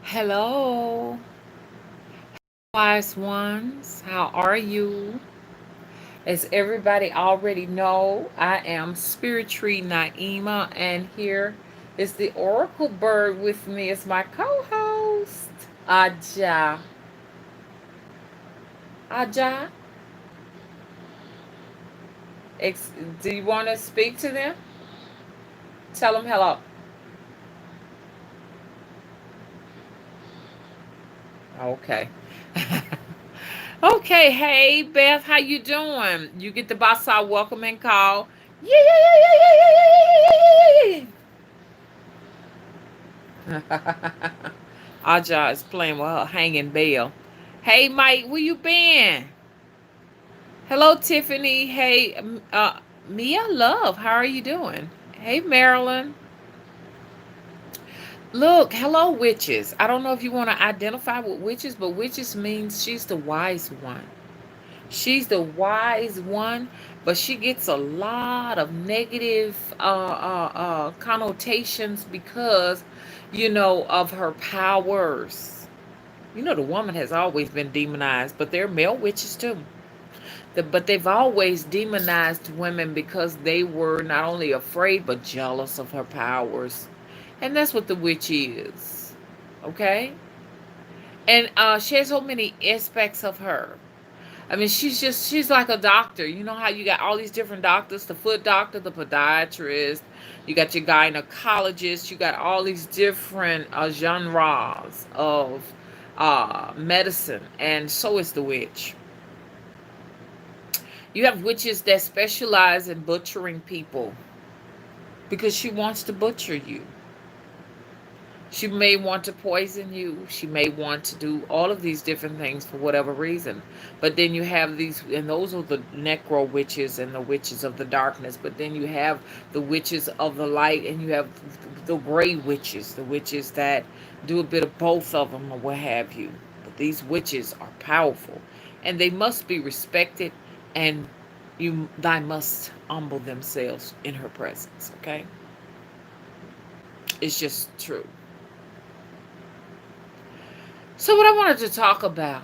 Hello, wise ones. How are you? As everybody already know, I am Spirit Tree Naima, and here is the Oracle Bird with me as my co-host, Aja. Aja, do you want to speak to them? Tell them hello. Okay. Okay. Hey, Beth, how you doing? You get the boss out welcome and call. Yeah, yeah, yeah, yeah, yeah, yeah, yeah, yeah, yeah, yeah, Aja is playing with her hanging bell. Hey, Mike, where you been? Hello, Tiffany. Hey, Mia Love, how are you doing? Hey, Marilyn. Look, hello, witches. I don't know if you want to identify with witches, but witches means she's the wise one. She's the wise one, but she gets a lot of negative connotations because, of her powers. The woman has always been demonized, but there are male witches too. But they've always demonized women because they were not only afraid but jealous of her powers. And that's what the witch is. Okay? And she has so many aspects of her. I mean, she's like a doctor. You know how you got all these different doctors, the foot doctor, the podiatrist, you got your gynecologist, you got all these different genres of medicine, and so is the witch. You have witches that specialize in butchering people because she wants to butcher you. She may want to poison you. She may want to do all of these different things for whatever reason. But then you have these, and those are the necro witches and the witches of the darkness. But then you have the witches of the light, and you have the gray witches, the witches that do a bit of both of them or what have you. But these witches are powerful, and they must be respected, and thy must humble themselves in her presence. Okay, it's just true. So what I wanted to talk about.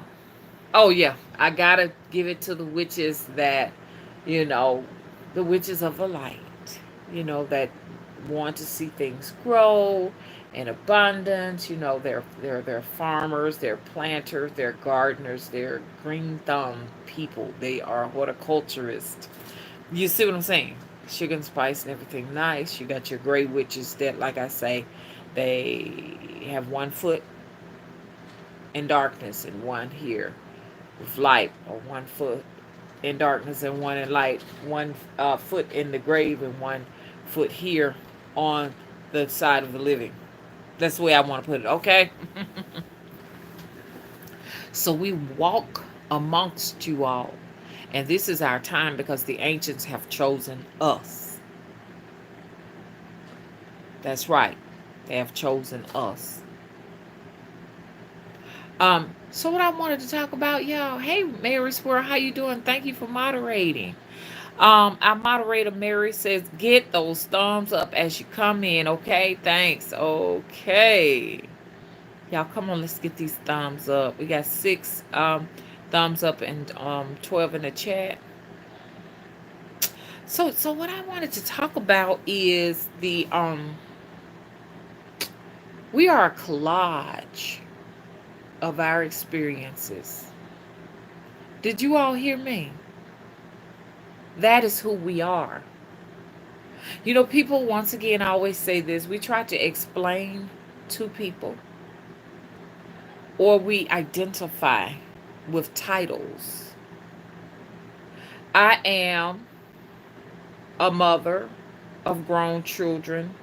Oh yeah, I gotta give it to the witches that, you know, the witches of the light. That want to see things grow in abundance. They're farmers, they're planters, they're gardeners, they're green thumb people. They are horticulturists. You see what I'm saying? Sugar and spice and everything nice. You got your gray witches that, like I say, they have one foot in darkness and one here with light, or one foot in darkness and one in light, one foot in the grave and one foot here on the side of the living. That's the way I want to put it, okay? So we walk amongst you all, and this is our time because the ancients have chosen us. That's right, they have chosen us. So what I wanted to talk about, y'all. Hey, Mary Squirrel, how you doing? Thank you for moderating. Our moderator Mary says, get those thumbs up as you come in, okay? Thanks. Okay. Y'all come on, let's get these thumbs up. We got 6 thumbs up and 12 in the chat. So what I wanted to talk about is the we are a collage of our experiences. Did you all hear me? That is who we are. People once again always say this. We try to explain to people, or we identify with titles. I am a mother of grown children.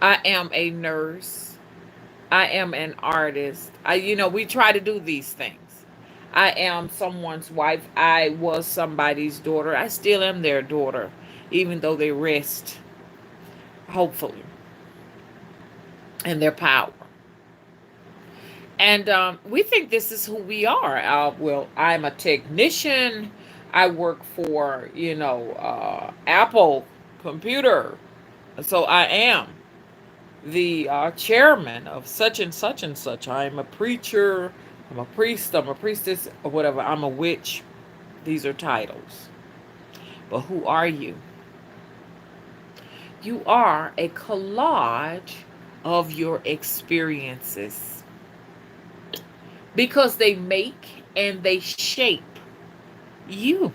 I am a nurse. I am an artist. We try to do these things. I am someone's wife. I was somebody's daughter. I still am their daughter, even though they rest, hopefully, in their power. And we think this is who we are. Well, I'm a technician. I work for, Apple Computer. So I am. the chairman of such and such and such. I'm a preacher, I'm a priest, I'm a priestess, or whatever. I'm a witch. These are titles. But who are you? You are a collage of your experiences because they make and they shape you.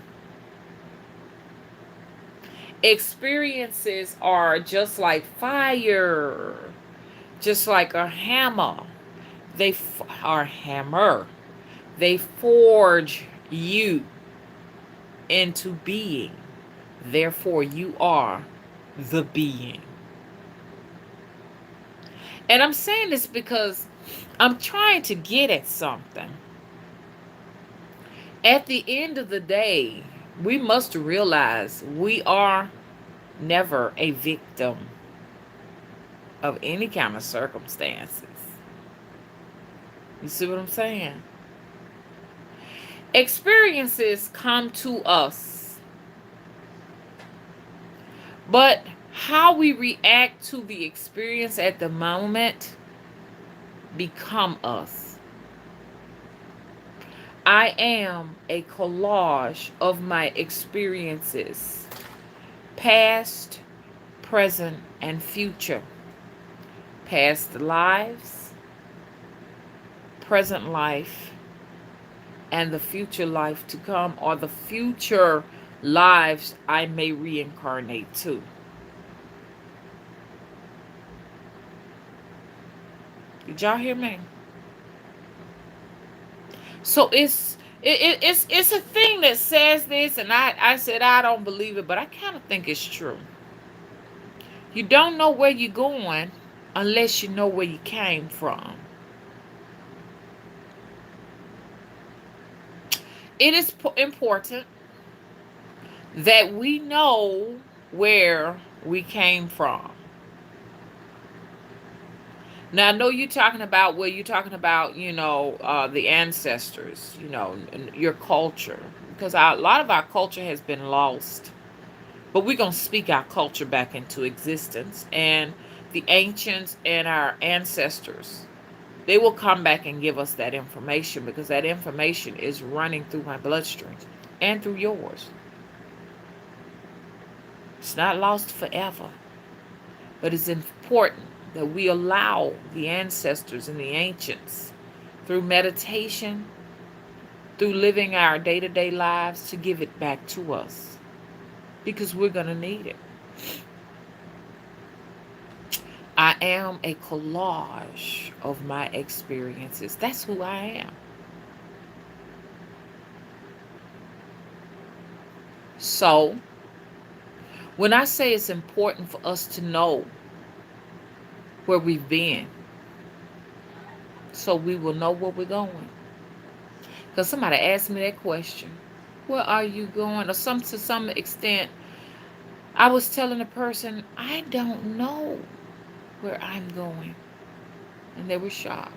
Experiences are just like fire, just like a hammer. Are hammer. They forge you into being. Therefore, you are the being. And I'm saying this because I'm trying to get at something. At the end of the day, we must realize we are never a victim of any kind of circumstances. You see what I'm saying? Experiences come to us, but how we react to the experience at the moment become us. I am a collage of my experiences, past, present, and future. Past lives, present life, and the future life to come, or the future lives I may reincarnate to. Did y'all hear me? So it's a thing that says this, and I said I don't believe it, but I kind of think it's true. You don't know where you're going unless you know where you came from. It is important that we know where we came from. Now, I know you're talking about where you're talking about, the ancestors, your culture, because a lot of our culture has been lost. But we're going to speak our culture back into existence. And the ancients and our ancestors, they will come back and give us that information because that information is running through my bloodstream and through yours. It's not lost forever, but it's important that we allow the ancestors and the ancients, through meditation, through living our day-to-day lives, to give it back to us because we're going to need it. I am a collage of my experiences. That's who I am. So, when I say it's important for us to know where we've been, so we will know where we're going. Because somebody asked me that question, where are you going? Or to some extent, I was telling the person, I don't know where I'm going. And they were shocked.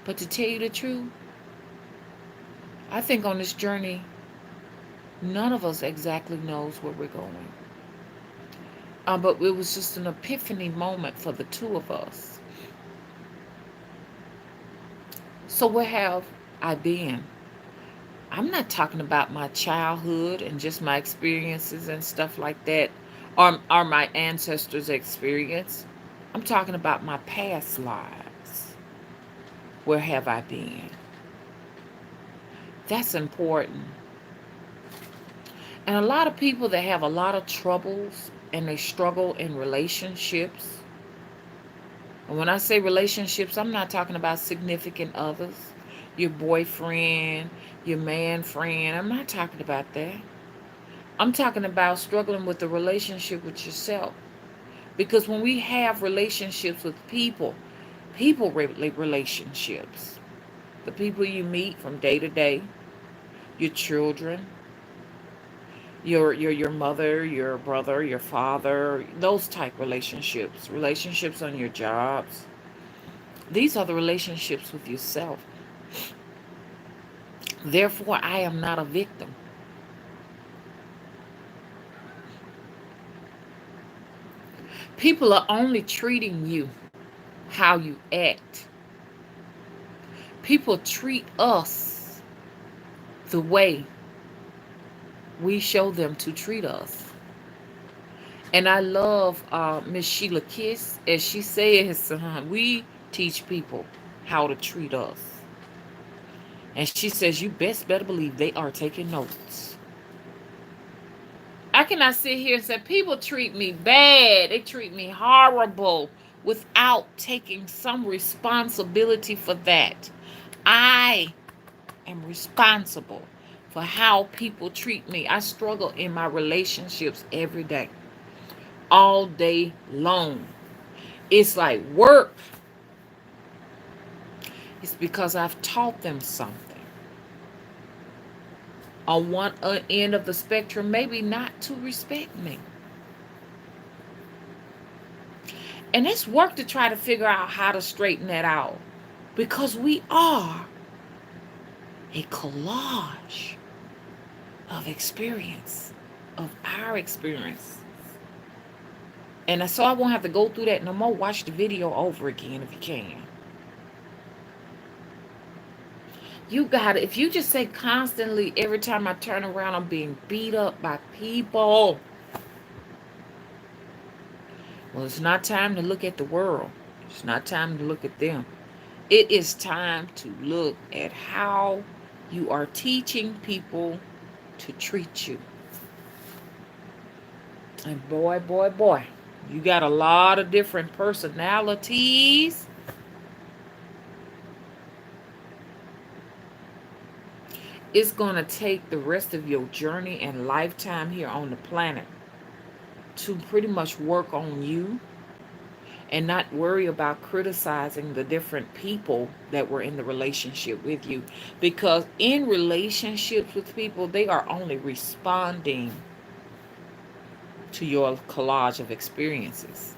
But to tell you the truth, I think on this journey, none of us exactly knows where we're going. But it was just an epiphany moment for the two of us. So where have I been? I'm not talking about my childhood and just my experiences and stuff like that, or my ancestors' experience. I'm talking about my past lives. Where have I been? That's important. And a lot of people that have a lot of troubles and they struggle in relationships. And when I say relationships, I'm not talking about significant others, your boyfriend, your man friend. I'm not talking about that. I'm talking about struggling with the relationship with yourself. Because when we have relationships with relationships, the people you meet from day to day, your children, your mother, your brother, your father, those type relationships on your jobs. These are the relationships with yourself. Therefore, I am not a victim. People are only treating you how you act. People treat us the way we show them to treat us. And I love Miss Sheila Kiss, as she says, we teach people how to treat us. And she says, you best better believe they are taking notes. I cannot sit here and say, people treat me bad. They treat me horrible without taking some responsibility for that. I am responsible for how people treat me. I struggle in my relationships every day, all day long. It's like work. It's because I've taught them something. On one end of the spectrum, maybe not to respect me. And it's work to try to figure out how to straighten that out. Because we are a collage of experience, of our experience. And so I won't have to go through that no more. Watch the video over again if you can. You got it. If you just say constantly, every time I turn around, I'm being beat up by people. Well, it's not time to look at the world. It's not time to look at them. It is time to look at how you are teaching people to treat you. And boy, boy, boy, you got a lot of different personalities. It's going to take the rest of your journey and lifetime here on the planet to pretty much work on you and not worry about criticizing the different people that were in the relationship with you. Because in relationships with people, they are only responding to your collage of experiences.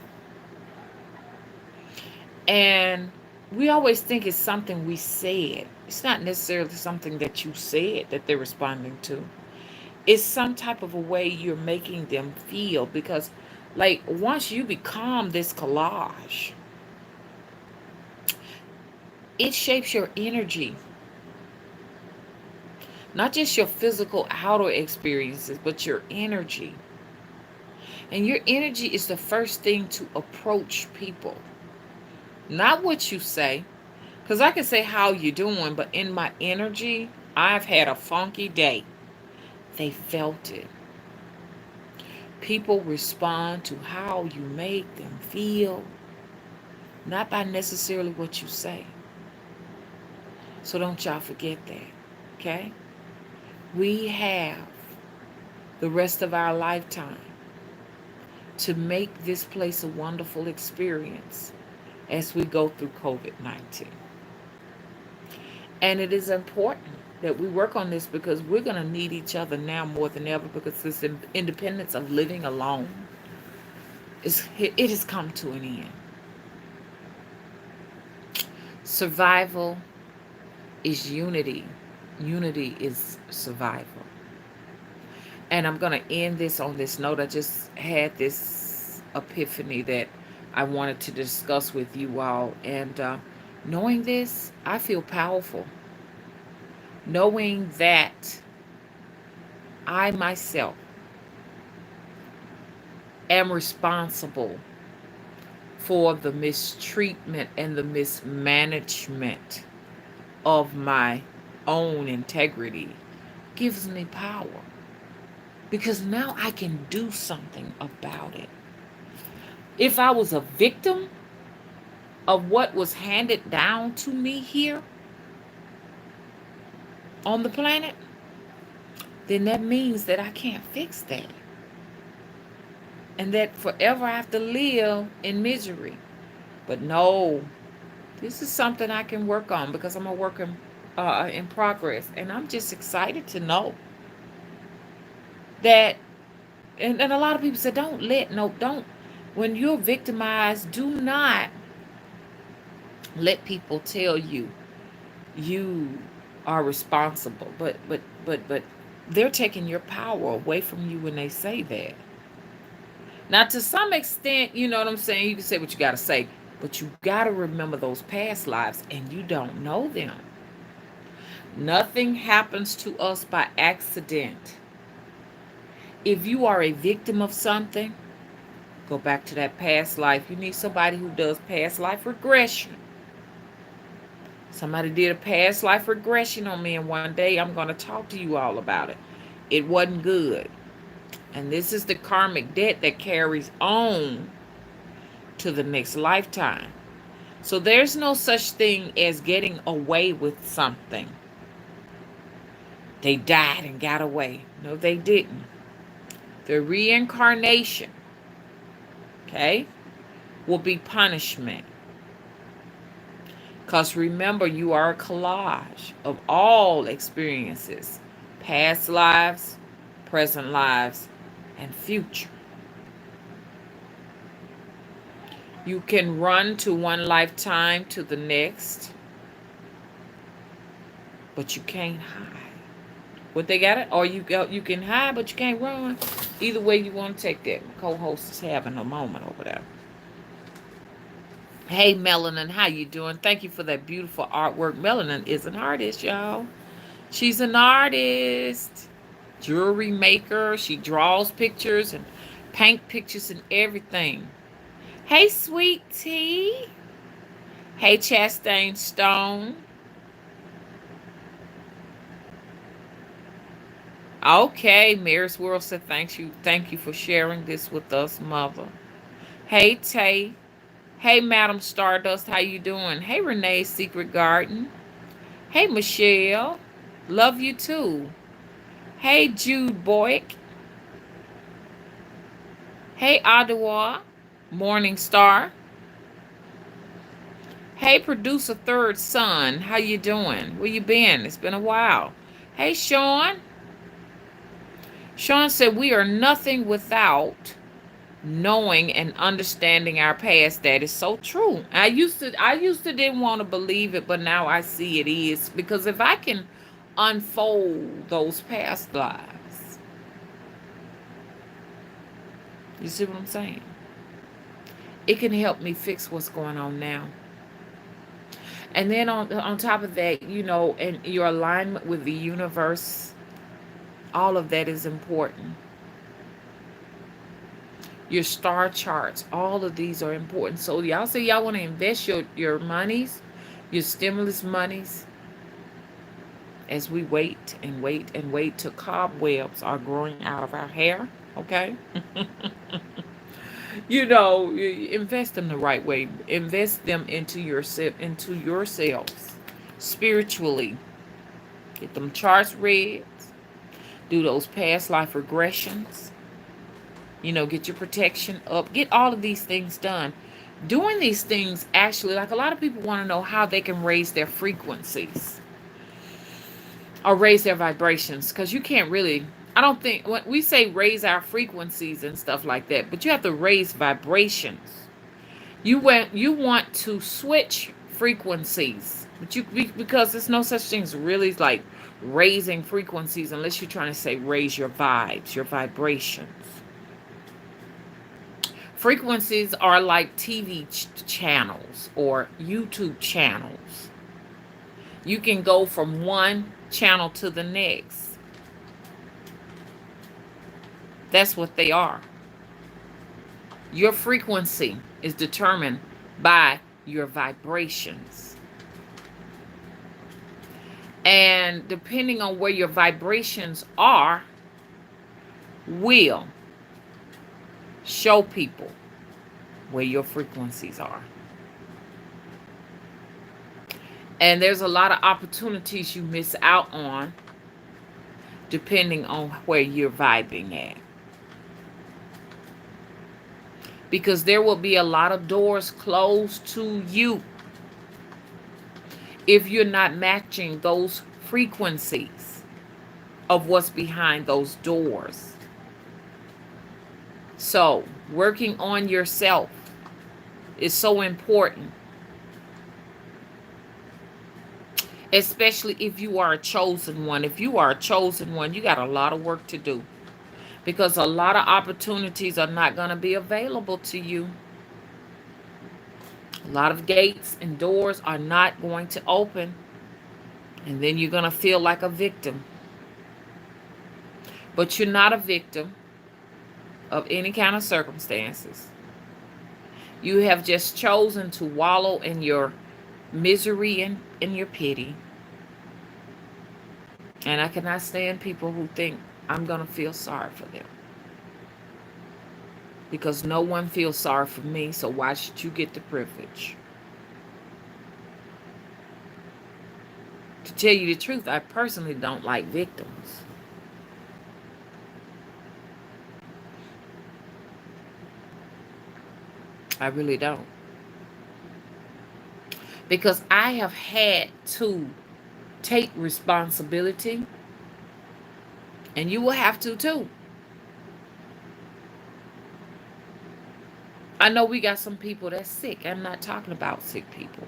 And we always think it's something we said. It's not necessarily something that you said that they're responding to. It's some type of a way you're making them feel. Because, like, once you become this collage, it shapes your energy. Not just your physical outer experiences, but your energy. And your energy is the first thing to approach people. Not what you say. Because I can say how you doing, but in my energy, I've had a funky day. They felt it. People respond to how you make them feel, not by necessarily what you say. So don't y'all forget that, okay? We have the rest of our lifetime to make this place a wonderful experience as we go through COVID-19. And it is important that we work on this because we're going to need each other now more than ever, because this independence of living alone, it has come to an end. Survival is unity. Unity is survival. And I'm going to end this on this note. I just had this epiphany that I wanted to discuss with you all. And knowing this, I feel powerful. Knowing that I myself am responsible for the mistreatment and the mismanagement of my own integrity gives me power. Because now I can do something about it. If I was a victim of what was handed down to me here on the planet, then that means that I can't fix that. And that forever I have to live in misery. But no, this is something I can work on, because I'm a work in progress. And I'm just excited to know that, and a lot of people say, don't, when you're victimized, do not let people tell you you are responsible. But they're taking your power away from you when they say that. Now, to some extent, you know what I'm saying? You can say what you got to say, but you got to remember those past lives and you don't know them. Nothing happens to us by accident. If you are a victim of something, go back to that past life. You need somebody who does past life regression. Somebody did a past life regression on me, and one day I'm going to talk to you all about it. It wasn't good. And this is the karmic debt that carries on to the next lifetime. So there's no such thing as getting away with something. They died and got away. No, they didn't. The reincarnation, okay, will be punishment. Because remember, you are a collage of all experiences, past lives, present lives, and future. You can run to one lifetime to the next, but you can't hide. What they got it? Or you can hide, but you can't run. Either way you want to take that. My co-host is having a moment over there. Hey, Melanin, how you doing? Thank you for that beautiful artwork. Melanin is an artist, y'all. She's an artist, jewelry maker. She draws pictures and paint pictures and everything. Hey, Sweet Tea. Hey, Chastain Stone. Okay, Mary's World said thank you. Thank you for sharing this with us, Mother. Hey, Tay. Hey, Madam Stardust, how you doing? Hey, Renee's Secret Garden. Hey, Michelle. Love you too. Hey, Jude Boyk. Hey, Adawa. Morning Star. Hey, Producer Third Son. How you doing? Where you been? It's been a while. Hey, Sean. Sean said, we are nothing without knowing and understanding our past. That is so true. I used to didn't want to believe it, but now I see it is, because if I can unfold those past lives, you see what I'm saying? It can help me fix what's going on now. And then on top of that, and your alignment with the universe, all of that is important. Your star charts, all of these are important. So y'all say y'all want to invest your monies, your stimulus monies, as we wait and wait and wait till cobwebs are growing out of our hair, okay? Invest them the right way. Invest them into yourselves spiritually. Get them charts read. Do those past life regressions. Get your protection up. Get all of these things done. Doing these things, actually, like, a lot of people want to know how they can raise their frequencies or raise their vibrations, because you can't really, I don't think, when we say raise our frequencies and stuff like that, but you have to raise vibrations. You want to switch frequencies, but because there's no such thing as really like raising frequencies, unless you're trying to say raise your vibes, your vibrations. Frequencies are like TV channels or YouTube channels. You can go from one channel to the next. That's what they are. Your frequency is determined by your vibrations. And depending on where your vibrations are, will show people where your frequencies are. And there's a lot of opportunities you miss out on depending on where you're vibing at. Because there will be a lot of doors closed to you if you're not matching those frequencies of what's behind those doors. So, working on yourself is so important. Especially if you are a chosen one. If you are a chosen one, you got a lot of work to do. because a lot of opportunities are not going to be available to you. A lot of gates and doors are not going to open, and then you're going to feel like a victim. But you're not a victim of any kind of circumstances. You have just chosen to wallow in your misery and in your pity. And I cannot stand people who think I'm going to feel sorry for them. Because no one feels sorry for me, so why should you get the privilege? To tell you the truth, I personally don't like victims. I really don't. Because I have had to take responsibility, and you will have to too. I know we got some people that's sick. I'm not talking about sick people.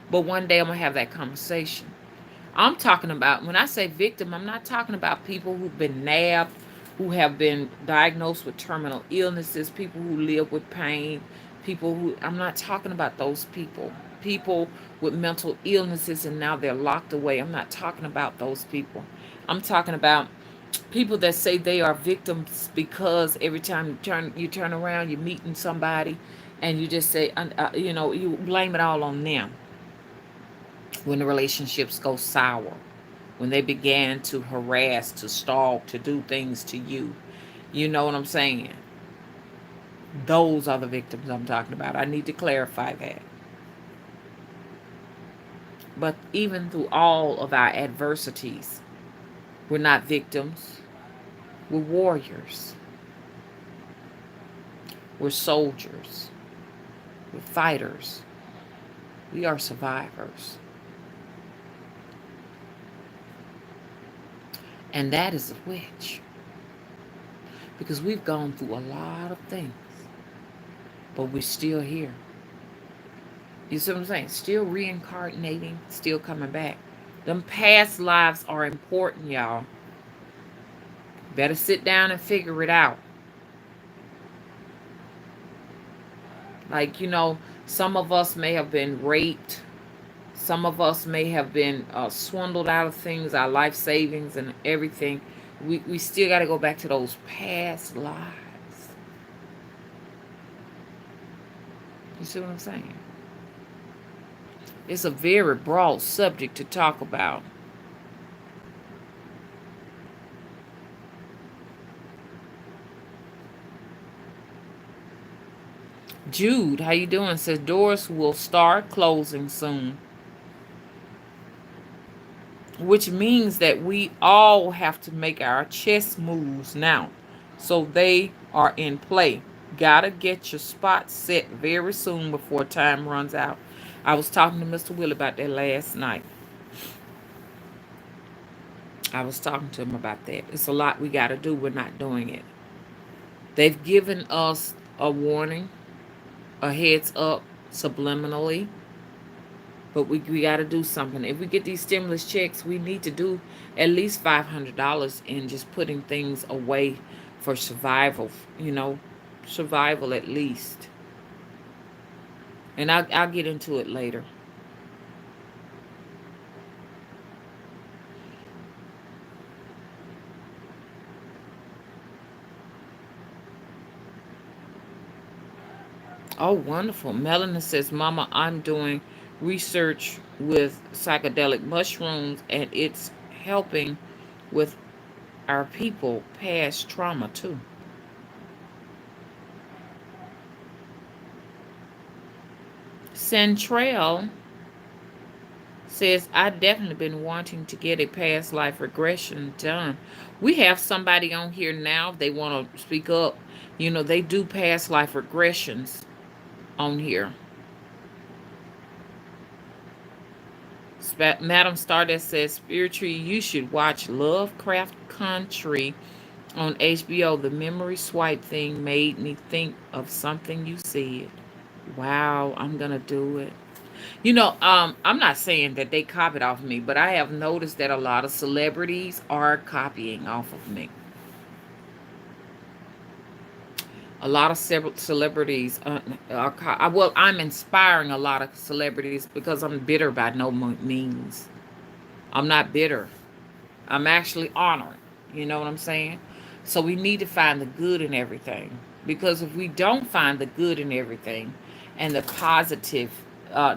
But one day I'm going to have that conversation. I'm talking about, when I say victim, I'm not talking about people who've been nabbed, who have been diagnosed with terminal illnesses, people who live with pain, people who, I'm not talking about those people. People with mental illnesses and now they're locked away. I'm not talking about those people. I'm talking about people that say they are victims because every time you turn around, you're meeting somebody and you just say, you blame it all on them when the relationships go sour, when they began to harass, to stalk, to do things to you. You know what I'm saying? Those are the victims I'm talking about. I need to clarify that. But even through all of our adversities, we're not victims. We're warriors. We're soldiers. We're fighters. We are survivors. And that is a witch. Because we've gone through a lot of things. But we're still here. You see what I'm saying? Still reincarnating, still coming back. Them past lives are important, y'all. Better sit down and figure it out. Like, some of us may have been raped. Some of us may have been swindled out of things, our life savings and everything. We still got to go back to those past lives. You see what I'm saying? It's a very broad subject to talk about. Jude, how you doing? Says doors will start closing soon. Which means that we all have to make our chess moves now. So they are in play. Gotta get your spot set very soon before time runs out. I was talking to Mr. Will about that last night. I was talking to him about that. It's a lot we gotta do. We're not doing it. They've given us a warning, a heads up subliminally. But we got to do something. If we get these stimulus checks, we need to do at least $500 in just putting things away for survival, survival at least. And I'll get into it later. Oh, wonderful. Melanie says, Mama, I'm doing research with psychedelic mushrooms and it's helping with our people past trauma too. Centrell says, I've definitely been wanting to get a past life regression done. We have somebody on here now. They want to speak up. They do past life regressions on here. Madam Stardust says, spiritually, you should watch Lovecraft Country on HBO. The memory swipe thing made me think of something you said. Wow, I'm going to do it. I'm not saying that they copied off of me, but I have noticed that a lot of celebrities are copying off of me. A lot of celebrities well, I'm inspiring a lot of celebrities because I'm bitter by no means. I'm not bitter. I'm actually honored. You know what I'm saying? So we need to find the good in everything. Because if we don't find the good in everything and the positive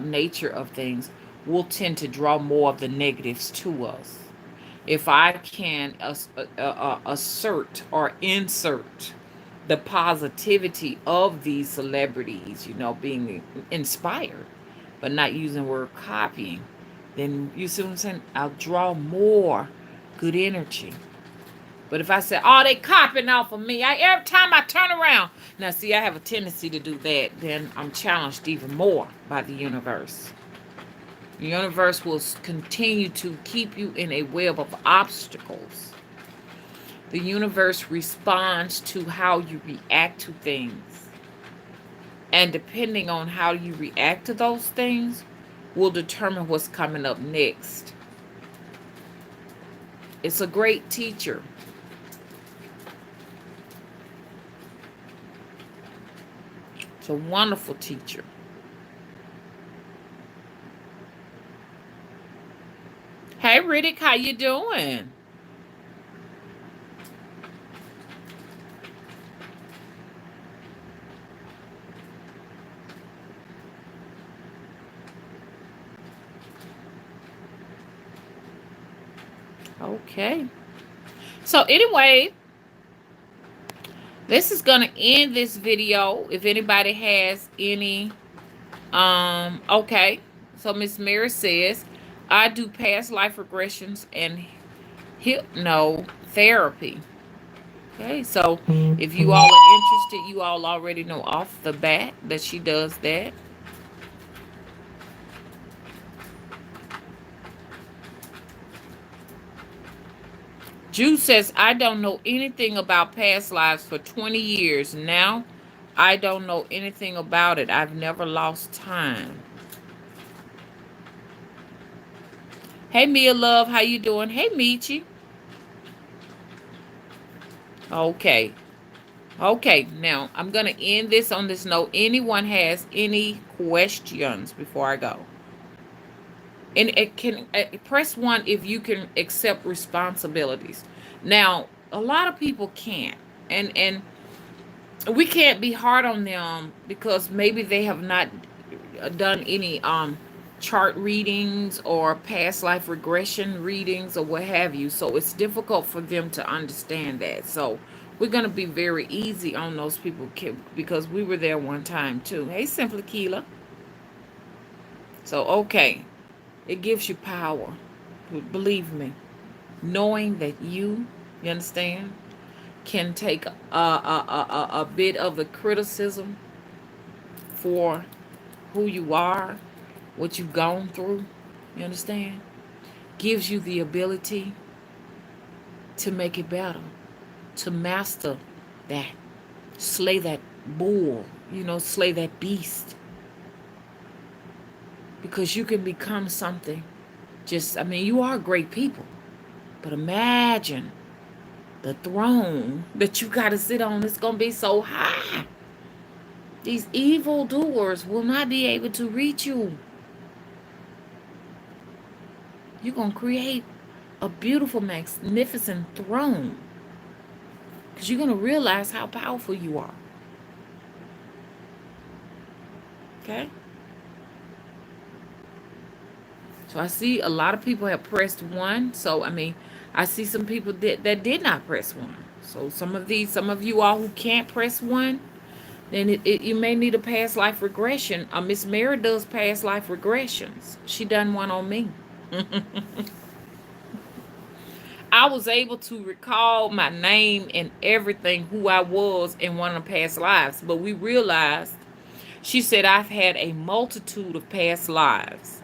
nature of things, we'll tend to draw more of the negatives to us. If I can assert or insert the positivity of these celebrities, being inspired, but not using the word copying, then you see what I'm saying? I'll draw more good energy. But if I say, oh, they copying off of me, every time I turn around, now see, I have a tendency to do that, then I'm challenged even more by the universe. The universe will continue to keep you in a web of obstacles. The universe responds to how you react to things. And depending on how you react to those things, will determine what's coming up next. It's a great teacher. It's a wonderful teacher. Hey, Riddick, how you doing? Okay. So anyway, this is going to end this video. If anybody has any, okay. So Miss Mary says, I do past life regressions and hypnotherapy. Okay, so if you all are interested, you all already know off the bat that she does that. Jude says, I don't know anything about past lives for 20 years. Now, I don't know anything about it. I've never lost time. Hey, Mia Love, how you doing? Hey, Michi. Okay. Okay, now I'm going to end this on this note. Anyone has any questions before I go? And it can press 1 if you can accept responsibilities. Now, a lot of people can't. And we can't be hard on them because maybe they have not done any chart readings or past life regression readings or what have you, so it's difficult for them to understand that. So we're going to be very easy on those people because we were there one time too. Hey, Simply Keela. So okay, it gives you power, believe me, knowing that you understand, can take a bit of the criticism for who you are, what you've gone through, you understand? Gives you the ability to make it better, to master that, slay that bull, slay that beast. Because you can become something. You are great people, but imagine the throne that you got to sit on. It's going to be so high. These evil doers will not be able to reach you. You're going to create a beautiful, magnificent throne. Because you're going to realize how powerful you are. Okay? So I see a lot of people have pressed 1. So, I see some people that did not press 1. So some of you all who can't press 1, then you may need a past life regression. Miss Mary does past life regressions. She done one on me. I was able to recall my name and everything, who I was in one of the past lives. But we realized, she said, I've had a multitude of past lives.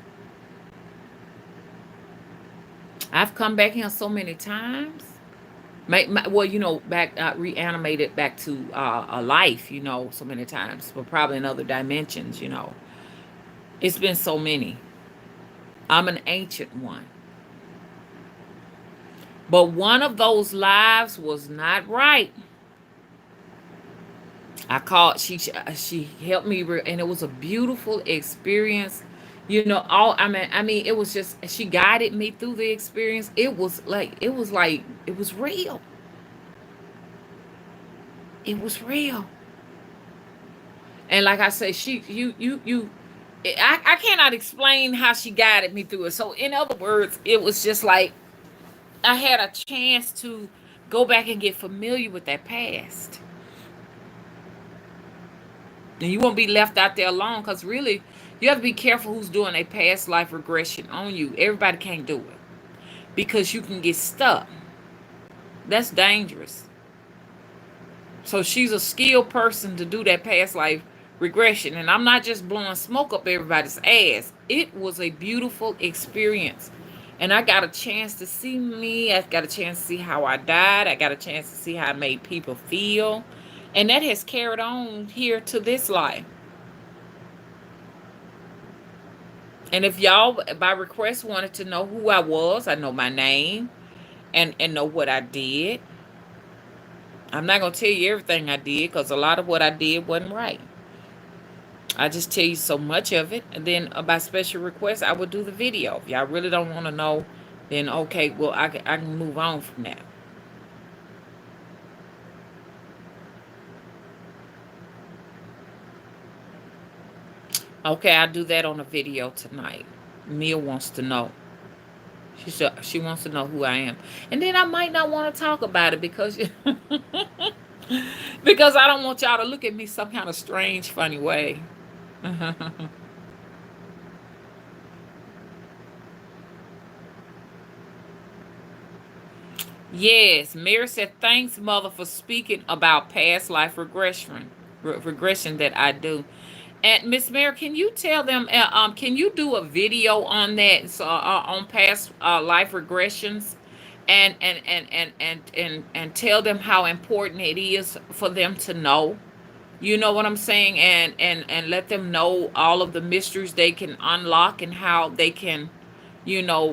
I've come back here so many times. Back reanimated back to a life, so many times, but probably in other dimensions, It's been so many. I'm an ancient one. But one of those lives was not right. I called. She helped me, and it was a beautiful experience. You know, I mean, it was just she guided me through the experience. It was real. It was real. And like I said, I cannot explain how she guided me through it. So in other words, it was just like I had a chance to go back and get familiar with that past. And you won't be left out there alone, because really, you have to be careful who's doing a past life regression on you. Everybody can't do it because you can get stuck. That's dangerous. So she's a skilled person to do that past life regression. And I'm not just blowing smoke up everybody's ass. It was a beautiful experience. And I got a chance to see me. I got a chance to see how I died. I got a chance to see how I made people feel. And that has carried on here to this life. And if y'all, by request, wanted to know who I was, I know my name and know what I did. I'm not going to tell you everything I did because a lot of what I did wasn't right. I just tell you so much of it. And then by special request, I would do the video. If y'all really don't want to know, then okay, well, I can move on from that. Okay, I'll do that on a video tonight. Mia wants to know. She wants to know who I am. And then I might not want to talk about it because because I don't want y'all to look at me some kind of strange, funny way. Yes, Mary said, thanks, Mother, for speaking about past life regression that I do. And Miss Mary, can you tell them? Can you do a video on that? So on past life regressions, and tell them how important it is for them to know. You know what I'm saying? And let them know all of the mysteries they can unlock and how they can,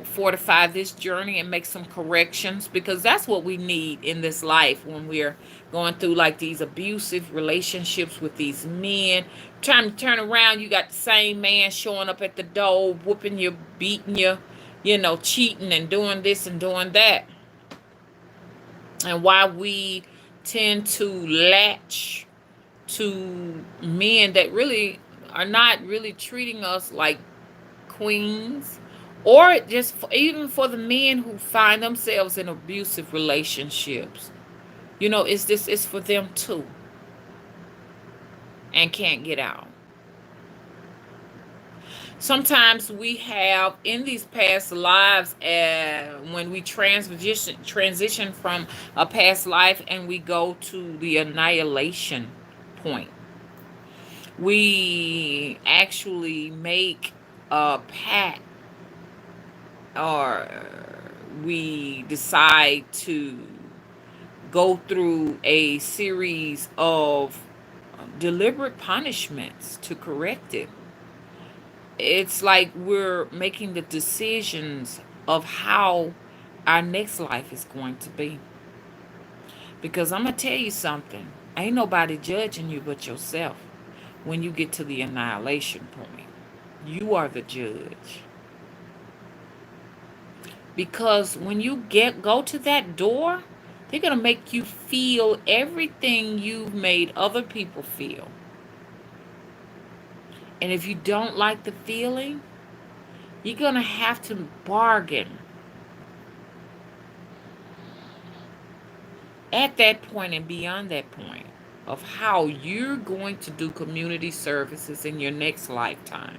fortify this journey and make some corrections, because that's what we need in this life when we're going through like these abusive relationships with these men. Trying to turn around, you got the same man showing up at the door, whooping you, beating you, cheating and doing this and doing that. And why we tend to latch to men that really are not really treating us like queens, or just even for the men who find themselves in abusive relationships. It's for them too, and can't get out. Sometimes we have in these past lives, when we transition from a past life and we go to the annihilation point, we actually make a pact, or we decide to go through a series of deliberate punishments to correct it. It's like we're making the decisions of how our next life is going to be. Because I'm going to tell you something. Ain't nobody judging you but yourself when you get to the annihilation point. You are the judge. Because when you go to that door, they're going to make you feel everything you've made other people feel. And if you don't like the feeling, you're going to have to bargain at that point and beyond that point of how you're going to do community services in your next lifetime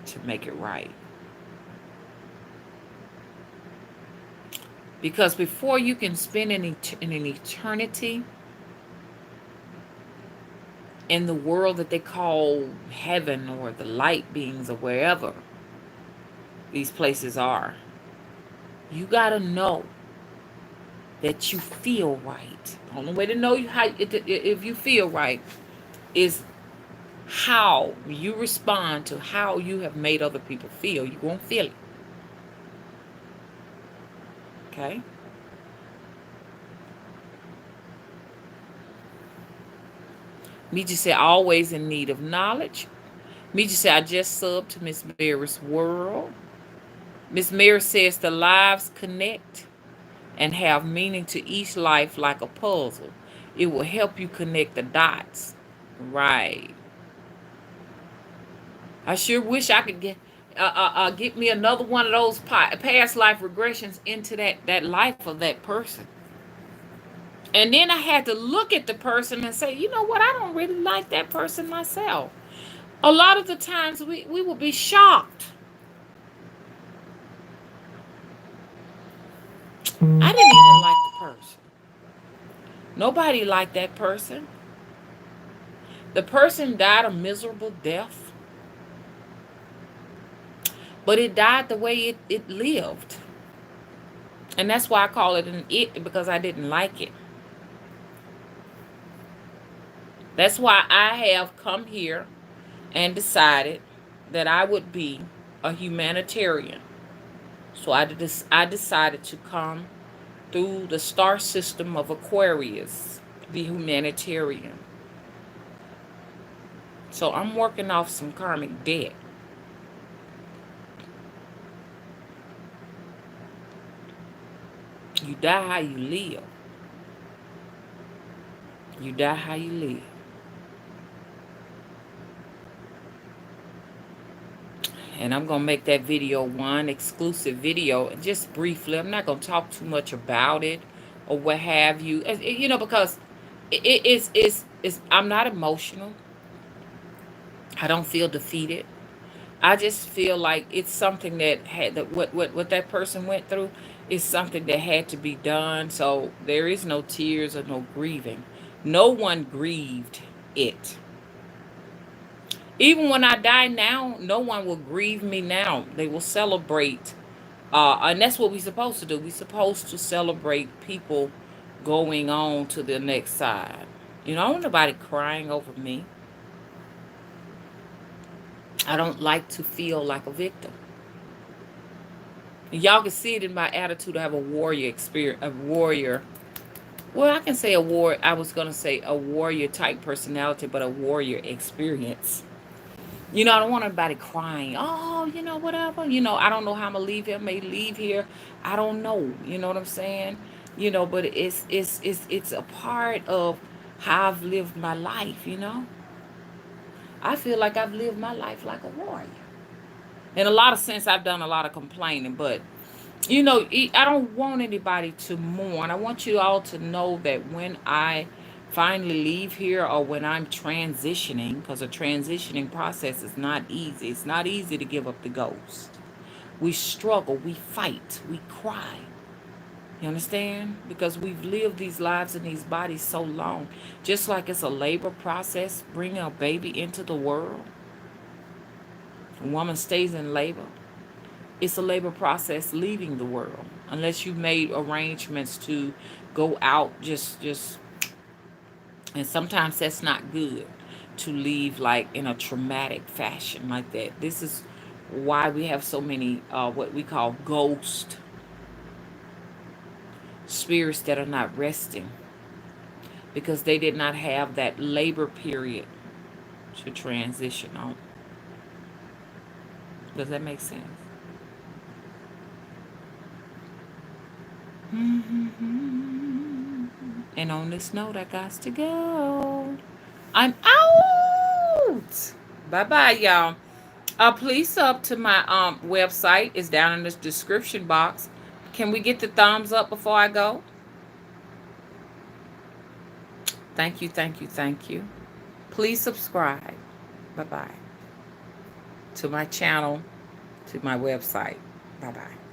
to make it right. Because before you can spend an eternity in the world that they call heaven or the light beings or wherever these places are, you got to know that you feel right. The only way to know if you feel right is how you respond to how you have made other people feel. You won't feel it. Okay? Meet you say always in need of knowledge. Meet you say I just subbed to Miss Mary's World. Miss Mary says the lives connect and have meaning to each life like a puzzle. It will help you connect the dots. Right. I sure wish I could get me another one of those past life regressions into that life of that person. And then I had to look at the person and say, you know what, I don't really like that person myself. A lot of the times we will be shocked. I didn't even like the person. Nobody liked that person. The person died a miserable death, but it died the way it lived. And that's why I call it an it, because I didn't like it. That's why I have come here and decided that I would be a humanitarian. So I decided to come through the star system of Aquarius, the humanitarian. So I'm working off some karmic debt. You die how you live. You die how you live. And I'm going to make that video one exclusive video, just briefly. I'm not going to talk too much about it or what have you. You know, because I'm not emotional. I don't feel defeated. I just feel like it's something that had that what that person went through is something that had to be done. So there is no tears or no grieving. No one grieved it. Even when I die now, no one will grieve me now. They will celebrate. And that's what we're supposed to do. We're supposed to celebrate people going on to the next side. You know, I don't want nobody crying over me. I don't like to feel like a victim. And y'all can see it in my attitude. I have a warrior experience, a warrior. Well, I can say a war. I was gonna say a warrior type personality, but a warrior experience. You know, I don't want anybody crying. Oh, you know, whatever. You know, I don't know how I'm gonna leave here. I may leave here. I don't know. You know what I'm saying? You know, but it's a part of how I've lived my life. You know, I feel like I've lived my life like a warrior. In a lot of sense, I've done a lot of complaining, but you know, I don't want anybody to mourn. I want you all to know that when I finally leave here or when I'm transitioning, because a transitioning process is not easy. It's not easy to give up the ghost. We struggle, we fight, we cry. You understand? Because we've lived these lives in these bodies so long. Just like it's a labor process, bringing a baby into the world. A woman stays in labor. It's a labor process leaving the world unless you made arrangements to go out just and sometimes that's not good to leave like in a traumatic fashion like that. This is why we have so many what we call ghost spirits that are not resting, because they did not have that labor period to transition on. Does that make sense? And on this note, I got to go. I'm out. Bye bye, y'all. Please sub to my website. It's down in the description box. Can we get the thumbs up before I go? Thank you, thank you, thank you. Please subscribe. Bye bye. To my channel, to my website. Bye bye.